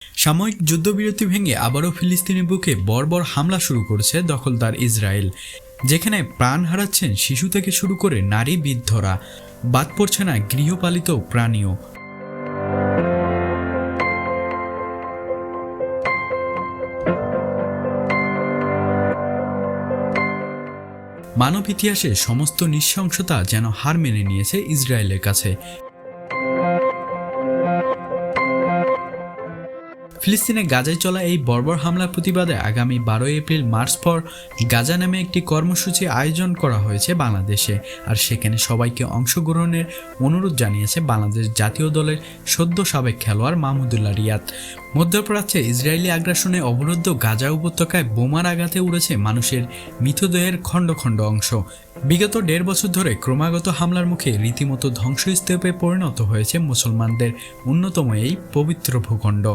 সাময়িক যুদ্ধবিরতি ভেঙে আবারও ফিলিস্তিনি বুকে বর্বর হামলা শুরু করেছে দখলদার ইসরায়েল, যেখানে প্রাণ হারাচ্ছেন শিশু থেকে শুরু করে নারী বৃদ্ধরা। বাদ পড়ছে না গৃহপালিত প্রাণীও। মানব ইতিহাসে সমস্ত নৃশংসতা যেন হার মেনে নিয়েছে ইসরায়েলের কাছে। ফিলিস্তিনে গাজায় চলা এই বর্বর হামলার প্রতিবাদে আগামী 12 এপ্রিল মার্চ ফর গাজা নামে একটি কর্মসূচি আয়োজন করা হয়েছে বাংলাদেশে। আর সেখানে সবাইকে অংশগ্রহণের অনুরোধ জানিয়েছে বাংলাদেশ জাতীয় দলের সদ্য সাবেক খেলোয়াড় মাহমুদুল্লাহ রিয়াদ। মধ্যপ্রাচ্যে ইসরায়েলি আগ্রাসনে অবরুদ্ধ গাজা উপত্যকায় বোমার আঘাতে উড়েছে মানুষের মৃতদেহের খণ্ড খণ্ড অংশ। বিগত 1.5 বছর ধরে ক্রমাগত হামলার মুখে রীতিমতো ধ্বংসস্তূপে পরিণত হয়েছে মুসলমানদের অন্যতম এই পবিত্র ভূখণ্ড।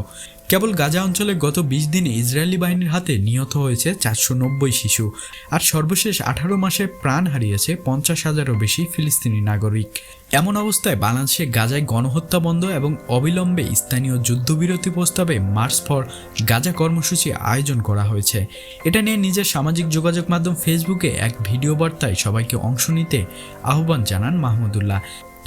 কেবল গাজা অঞ্চলে গত 20 দিনে ইসরায়েলি বাহিনীর হাতে নিহত হয়েছে 490 শিশু, আর সর্বশেষ 18 মাসে প্রাণ হারিয়েছে 50,000-এরও বেশি ফিলিস্তিনি নাগরিক। এমন অবস্থায় বাংলাদেশে গাজায় গণহত্যা বন্ধ এবং অবিলম্বে স্থানীয় যুদ্ধবিরতি প্রস্তাবে মার্চ ফর গাজা কর্মসূচি আয়োজন করা হয়েছে। এটা নিয়ে নিজের সামাজিক যোগাযোগ মাধ্যম ফেসবুকে এক ভিডিও বার্তায় সবাইকে অংশ নিতে আহ্বান জানান মাহমুদুল্লাহ।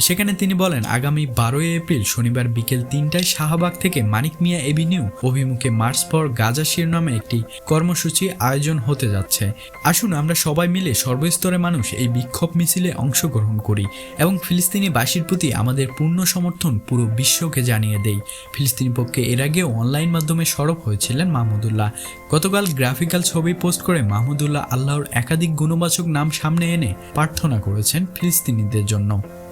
সেখানে তিনি বলেন, আগামী 12 এপ্রিল শনিবার বিকেল 3টায় শাহবাগ থেকে মানিক মিয়া এভিনিউ অভিমুখে মার্চ ফর গাজা শিরোনামে একটি কর্মসূচি আয়োজন হতে যাচ্ছে। আসুন আমরা সবাই মিলে সর্বস্তরের মানুষ এই বিক্ষোভ মিছিলে অংশগ্রহণ করি এবং ফিলিস্তিনিবাসীর প্রতি আমাদের পূর্ণ সমর্থন পুরো বিশ্বকে জানিয়ে দেই। ফিলিস্তিনি পক্ষে এর আগেও অনলাইন মাধ্যমে সরব হয়েছিলেন মাহমুদুল্লাহ। গতকাল গ্রাফিক্যাল ছবি পোস্ট করে মাহমুদুল্লাহ আল্লাহর একাধিক গুণবাচক নাম সামনে এনে প্রার্থনা করেছেন ফিলিস্তিনিদের জন্য।